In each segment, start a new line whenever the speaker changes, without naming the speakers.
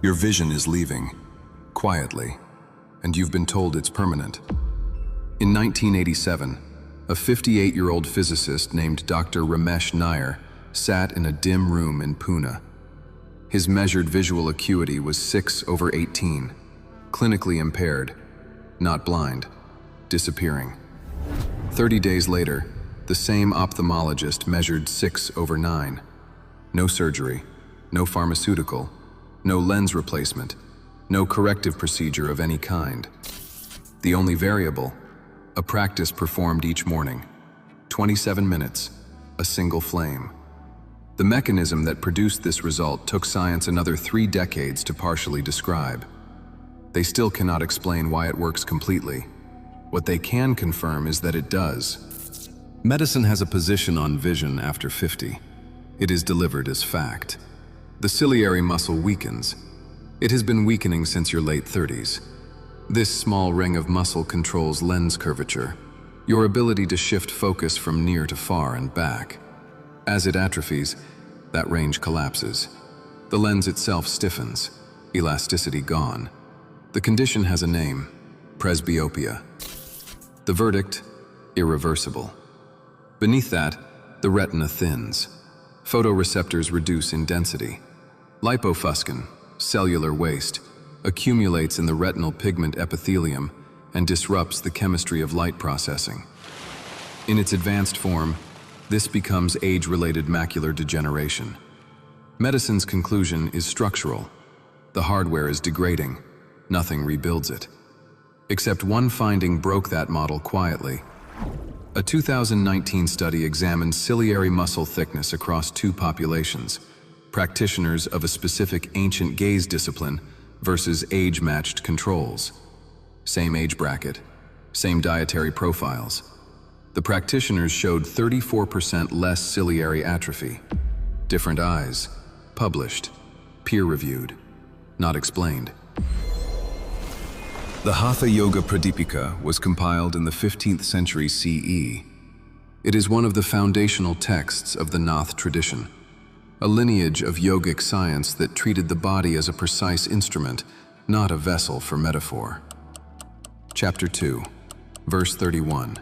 Your vision is leaving, quietly, and you've been told it's permanent. In 1987, a 58-year-old physicist named Dr. Ramesh Nair sat in a dim room in Pune. His measured visual acuity was 6/18, clinically impaired, not blind, disappearing. 30 days later, the same ophthalmologist measured 6/9. No surgery, no pharmaceutical, no lens replacement, no corrective procedure of any kind. The only variable, a practice performed each morning, 27 minutes, a single flame. The mechanism that produced this result took science another 3 decades to partially describe. They still cannot explain why it works completely. What they can confirm is that it does. Medicine has a position on vision after 50. It is delivered as fact. The ciliary muscle weakens. It has been weakening since your late 30s. This small ring of muscle controls lens curvature, your ability to shift focus from near to far and back. As it atrophies, that range collapses. The lens itself stiffens, elasticity gone. The condition has a name, presbyopia. The verdict, irreversible. Beneath that, the retina thins. Photoreceptors reduce in density. Lipofuscin, cellular waste, accumulates in the retinal pigment epithelium and disrupts the chemistry of light processing. In its advanced form, this becomes age-related macular degeneration. Medicine's conclusion is structural. The hardware is degrading. Nothing rebuilds it. Except one finding broke that model quietly. A 2019 study examined ciliary muscle thickness across 2 populations, practitioners of a specific ancient gaze discipline versus age-matched controls. Same age bracket, same dietary profiles. The practitioners showed 34% less ciliary atrophy. Different eyes, published, peer-reviewed, not explained. The Hatha Yoga Pradipika was compiled in the 15th century CE. It is one of the foundational texts of the Nath tradition, a lineage of yogic science that treated the body as a precise instrument, not a vessel for metaphor. Chapter 2, verse 31.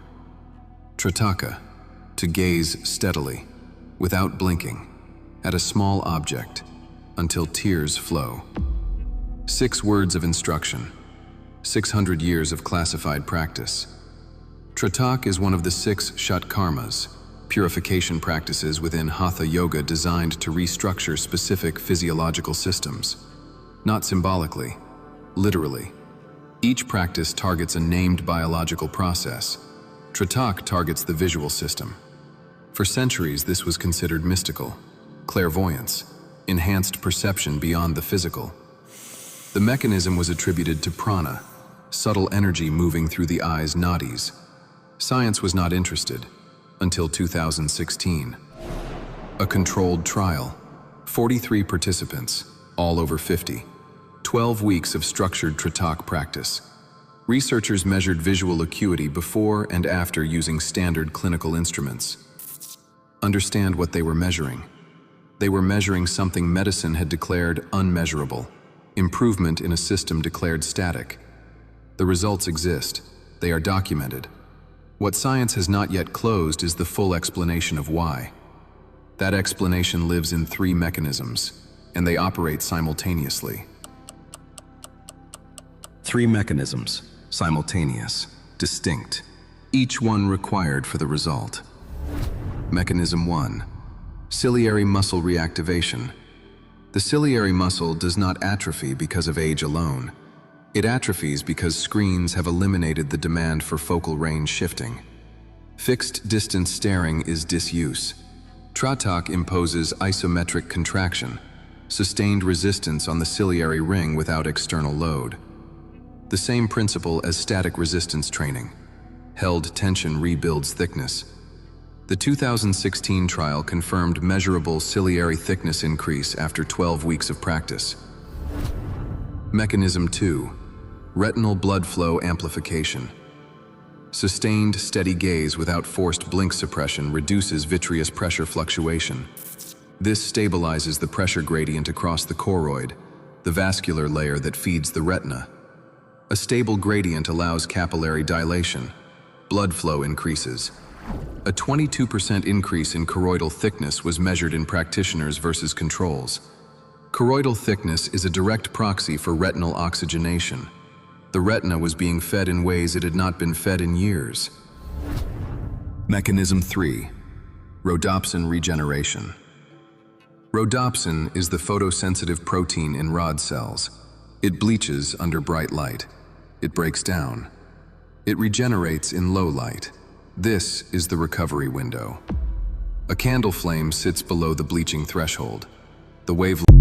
Tritaka, to gaze steadily, without blinking, at a small object, until tears flow. 6 words of instruction, 600 years of classified practice. Tritak is one of the 6 Shatkarmas, purification practices within Hatha Yoga designed to restructure specific physiological systems. Not symbolically, literally. Each practice targets a named biological process. Tritak targets the visual system. For centuries, this was considered mystical, clairvoyance, enhanced perception beyond the physical. The mechanism was attributed to prana, subtle energy moving through the eye's nadis. Science was not interested until 2016. A controlled trial, 43 participants, all over 50, 12 weeks of structured Tritak practice. Researchers measured visual acuity before and after using standard clinical instruments. Understand what they were measuring. They were measuring something medicine had declared unmeasurable, improvement in a system declared static. The results exist. They are documented. What science has not yet closed is the full explanation of why. That explanation lives in 3 mechanisms, and they operate simultaneously. 3 mechanisms, simultaneous, distinct, each one required for the result. Mechanism 1, ciliary muscle reactivation. The ciliary muscle does not atrophy because of age alone. It atrophies because screens have eliminated the demand for focal range shifting. Fixed distance staring is disuse. Tritak imposes isometric contraction, sustained resistance on the ciliary ring without external load. The same principle as static resistance training. Held tension rebuilds thickness. The 2016 trial confirmed measurable ciliary thickness increase after 12 weeks of practice. Mechanism 2, retinal blood flow amplification. Sustained, steady gaze without forced blink suppression reduces vitreous pressure fluctuation. This stabilizes the pressure gradient across the choroid, the vascular layer that feeds the retina. A stable gradient allows capillary dilation. Blood flow increases. A 22% increase in choroidal thickness was measured in practitioners versus controls. Choroidal thickness is a direct proxy for retinal oxygenation. The retina was being fed in ways it had not been fed in years. Mechanism 3. Rhodopsin regeneration. Rhodopsin is the photosensitive protein in rod cells. It bleaches under bright light. It breaks down. It regenerates in low light. This is the recovery window. A candle flame sits below the bleaching threshold. The wavelength